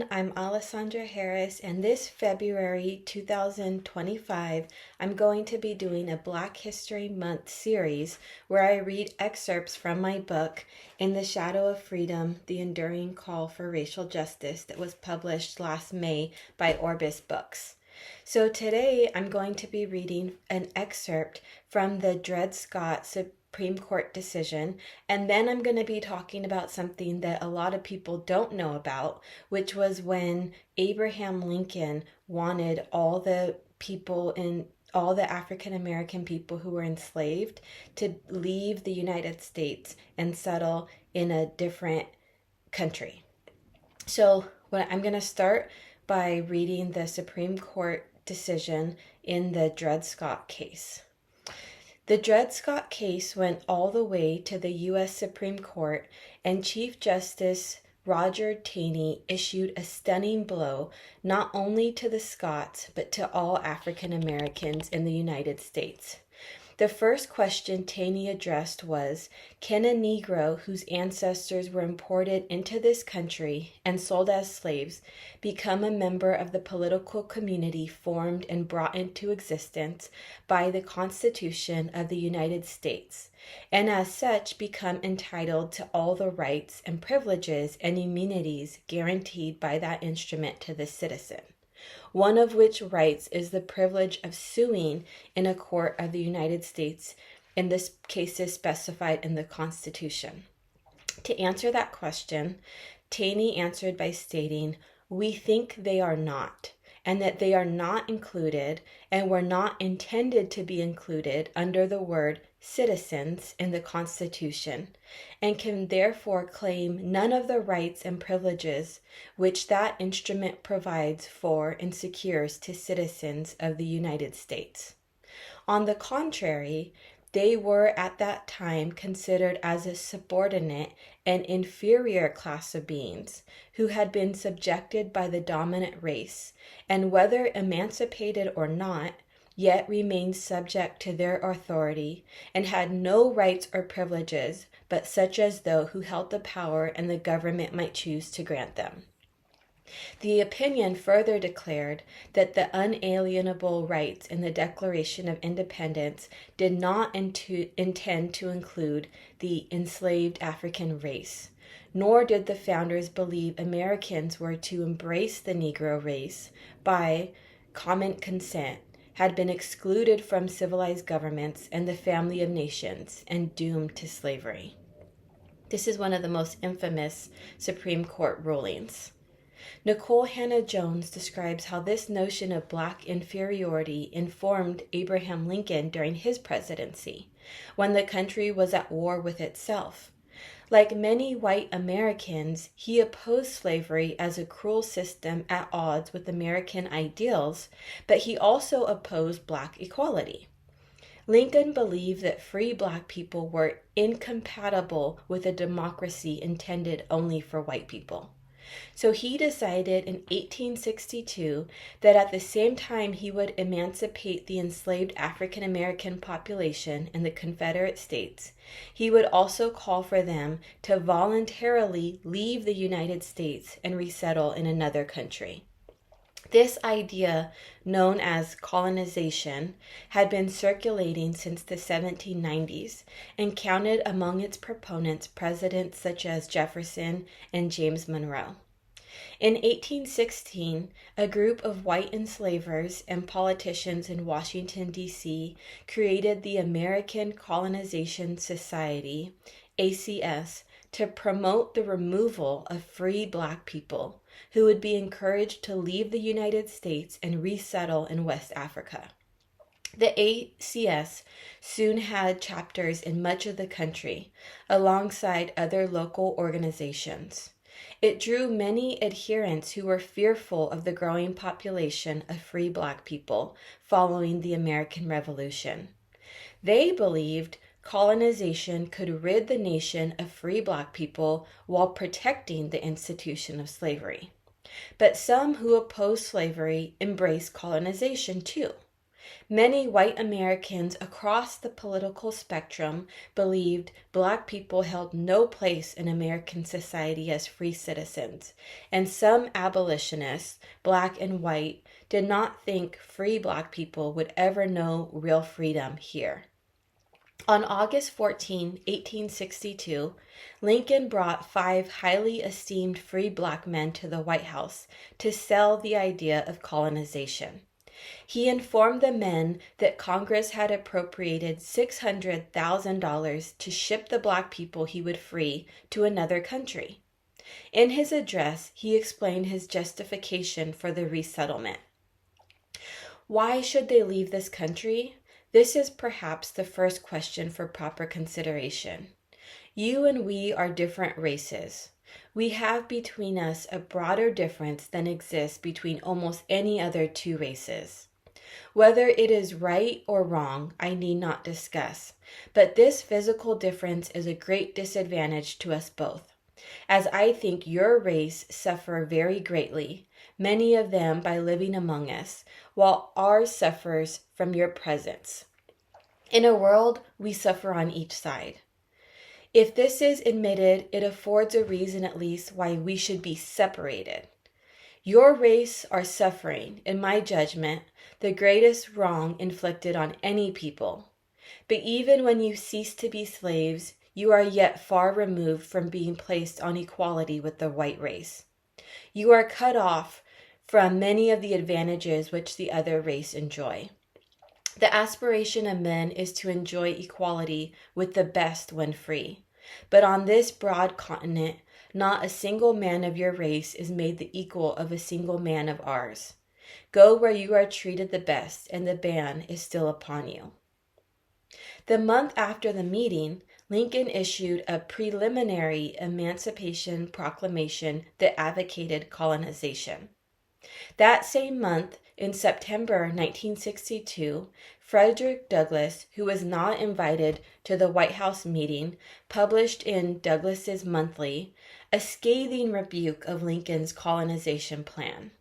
everyone, I'm Alessandra Harris, and this February 2025, I'm going to be doing a Black History Month series where I read excerpts from my book, In the Shadow of Freedom, The Enduring Call for Racial Justice, that was published last May by Orbis Books. So today I'm going to be reading an excerpt from the Dredd Scott Supreme Court decision, and then I'm going to be talking about something that a lot of people don't know about, which was when Abraham Lincoln wanted all the African American people who were enslaved to leave the United States and settle in a different country. So I'm going to start by reading the Supreme Court decision in the Dredd Scott case. The Dredd Scott case went all the way to the U.S. Supreme Court, and Chief Justice Roger Taney issued a stunning blow not only to the Scotts, but to all African Americans in the United States. The first question Taney addressed was, can a Negro whose ancestors were imported into this country and sold as slaves become a member of the political community formed and brought into existence by the Constitution of the United States, and as such become entitled to all the rights and privileges and immunities guaranteed by that instrument to the citizen? One of which rights is the privilege of suing in a court of the United States in this cases specified in the Constitution. To answer that question, Taney answered by stating, "We think they are not, and that they are not included and were not intended to be included under the word citizens in the Constitution, and can therefore claim none of the rights and privileges which that instrument provides for and secures to citizens of the United States. On the contrary, they were at that time considered as a subordinate and inferior class of beings who had been subjected by the dominant race, and whether emancipated or not, yet remained subject to their authority, and had no rights or privileges but such as those who held the power and the government might choose to grant them." The opinion further declared that the unalienable rights in the Declaration of Independence did not intend to include the enslaved African race, nor did the founders believe Americans were to embrace the Negro race by common consent, had been excluded from civilized governments and the family of nations, and doomed to slavery. This is one of the most infamous Supreme Court rulings. Nicole Hannah-Jones describes how this notion of Black inferiority informed Abraham Lincoln during his presidency, when the country was at war with itself. Like many white Americans, he opposed slavery as a cruel system at odds with American ideals, but he also opposed Black equality. Lincoln believed that free Black people were incompatible with a democracy intended only for white people. So he decided in 1862 that at the same time he would emancipate the enslaved African American population in the Confederate States, he would also call for them to voluntarily leave the United States and resettle in another country. This idea, known as colonization, had been circulating since the 1790s and counted among its proponents presidents such as Jefferson and James Monroe. In 1816, a group of white enslavers and politicians in Washington, D.C. created the American Colonization Society, ACS, to promote the removal of free Black people who would be encouraged to leave the United States and resettle in West Africa. The ACS soon had chapters in much of the country, alongside other local organizations. It drew many adherents who were fearful of the growing population of free Black people following the American Revolution. They believed colonization could rid the nation of free Black people while protecting the institution of slavery. But some who opposed slavery embraced colonization too. Many white Americans across the political spectrum believed Black people held no place in American society as free citizens, and some abolitionists, Black and white, did not think free Black people would ever know real freedom here. On August 14, 1862, Lincoln brought 5 highly esteemed free Black men to the White House to sell the idea of colonization. He informed the men that Congress had appropriated $600,000 to ship the Black people he would free to another country. In his address, he explained his justification for the resettlement. Why should they leave this country? This is perhaps the first question for proper consideration. You and we are different races. We have between us a broader difference than exists between almost any other 2 races. Whether it is right or wrong, I need not discuss, but this physical difference is a great disadvantage to us both, as I think your race suffer very greatly, many of them by living among us, while ours suffers from your presence. In a world, we suffer on each side. If this is admitted, it affords a reason at least why we should be separated. Your race are suffering, in my judgment, the greatest wrong inflicted on any people. But even when you cease to be slaves, you are yet far removed from being placed on equality with the white race. You are cut off from many of the advantages which the other race enjoy. The aspiration of men is to enjoy equality with the best when free. But on this broad continent, not a single man of your race is made the equal of a single man of ours. Go where you are treated the best, and the ban is still upon you. The month after the meeting, Lincoln issued a preliminary Emancipation Proclamation that advocated colonization. That same month, in September 1962, Frederick Douglass, who was not invited to the White House meeting, published in Douglass's Monthly a scathing rebuke of Lincoln's colonization plan.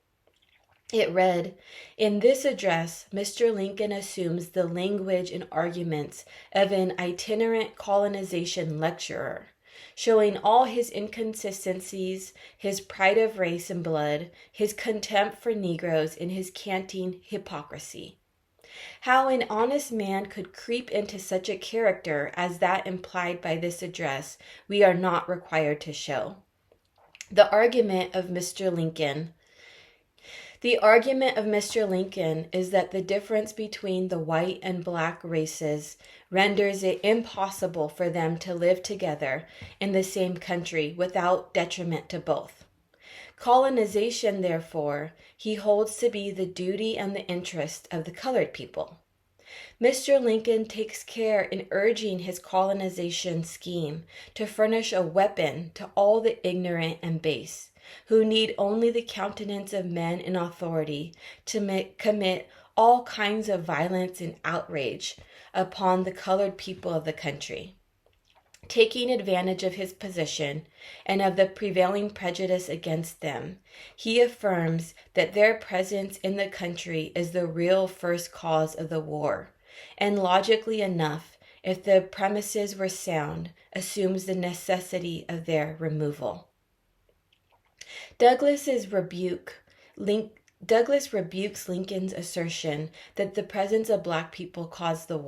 It read, "In this address, Mr. Lincoln assumes the language and arguments of an itinerant colonization lecturer, showing all his inconsistencies, his pride of race and blood, his contempt for Negroes, and his canting hypocrisy. How an honest man could creep into such a character as that implied by this address, we are not required to show. The argument of Mr. Lincoln is that the difference between the white and Black races renders it impossible for them to live together in the same country without detriment to both. Colonization, therefore, he holds to be the duty and the interest of the colored people. Mr. Lincoln takes care in urging his colonization scheme to furnish a weapon to all the ignorant and base, who need only the countenance of men in authority to commit all kinds of violence and outrage upon the colored people of the country. Taking advantage of his position and of the prevailing prejudice against them, he affirms that their presence in the country is the real first cause of the war, and logically enough, if the premises were sound, assumes the necessity of their removal." Douglass rebukes Lincoln's assertion that the presence of Black people caused the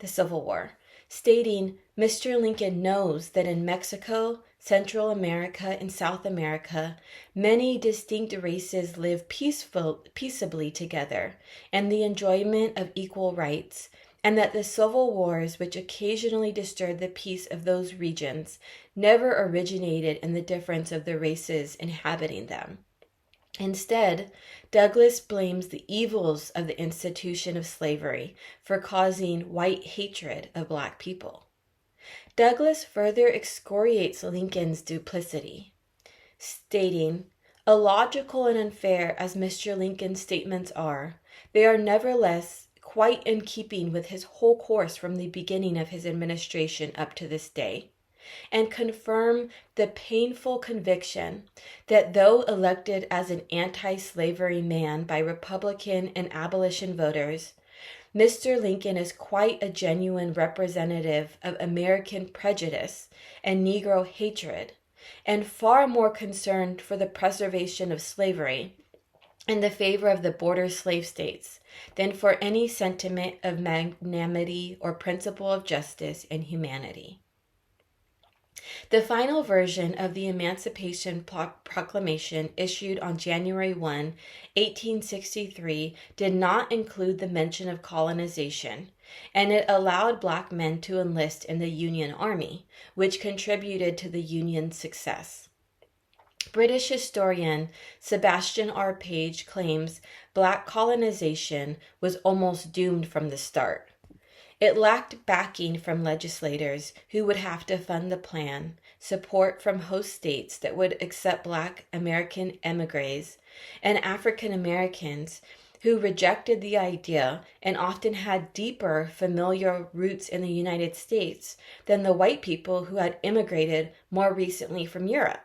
Civil War, stating, "Mr. Lincoln knows that in Mexico, Central America, and South America, many distinct races live peaceably together in the enjoyment of equal rights, and that the civil wars which occasionally disturb the peace of those regions never originated in the difference of the races inhabiting them." Instead, Douglass blames the evils of the institution of slavery for causing white hatred of Black people. Douglass further excoriates Lincoln's duplicity, stating, "Illogical and unfair as Mr. Lincoln's statements are, they are nevertheless quite in keeping with his whole course from the beginning of his administration up to this day, and confirm the painful conviction that though elected as an anti-slavery man by Republican and abolition voters, Mr. Lincoln is quite a genuine representative of American prejudice and Negro hatred, and far more concerned for the preservation of slavery in the favor of the border slave states than for any sentiment of magnanimity or principle of justice and humanity. The final version of the Emancipation Proclamation, issued on January 1, 1863, did not include the mention of colonization, and it allowed Black men to enlist in the Union Army, which contributed to the Union's success. British historian Sebastian R. Page claims Black colonization was almost doomed from the start. It lacked backing from legislators who would have to fund the plan, support from host states that would accept Black American emigres, and African Americans who rejected the idea and often had deeper familiar roots in the United States than the white people who had immigrated more recently from Europe.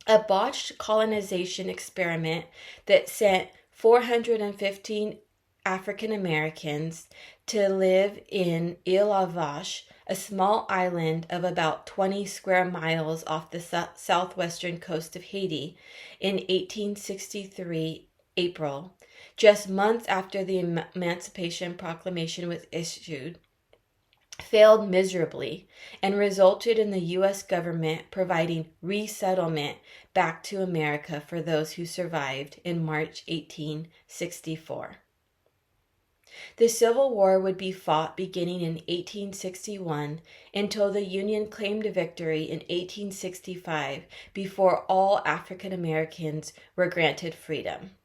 A botched colonization experiment that sent 415 African Americans to live in Ile aux Vaches, a small island of about 20 square miles off the southwestern coast of Haiti, in 1863 April, just months after the Emancipation Proclamation was issued, failed miserably and resulted in the U.S. government providing resettlement back to America for those who survived in March 1864. The Civil War would be fought beginning in 1861 until the Union claimed a victory in 1865 before all African Americans were granted freedom.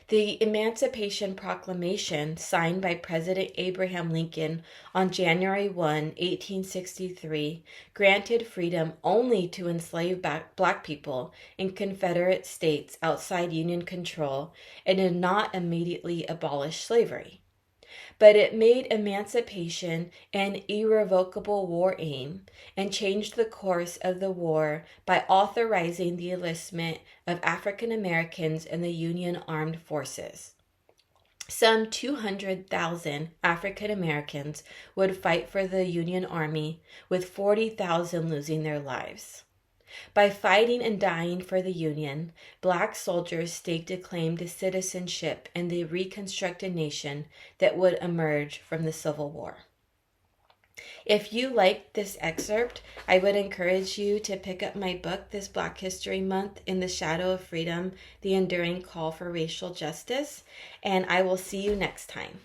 The Emancipation Proclamation, signed by President Abraham Lincoln on January 1, 1863, granted freedom only to enslaved Black people in Confederate states outside Union control and did not immediately abolish slavery. But it made emancipation an irrevocable war aim and changed the course of the war by authorizing the enlistment of African Americans in the Union Armed Forces. Some 200,000 African Americans would fight for the Union Army, with 40,000 losing their lives. By fighting and dying for the Union, Black soldiers staked a claim to citizenship in the reconstructed nation that would emerge from the Civil War. If you liked this excerpt, I would encourage you to pick up my book this Black History Month, In the Shadow of Freedom, The Enduring Call for Racial Justice, and I will see you next time.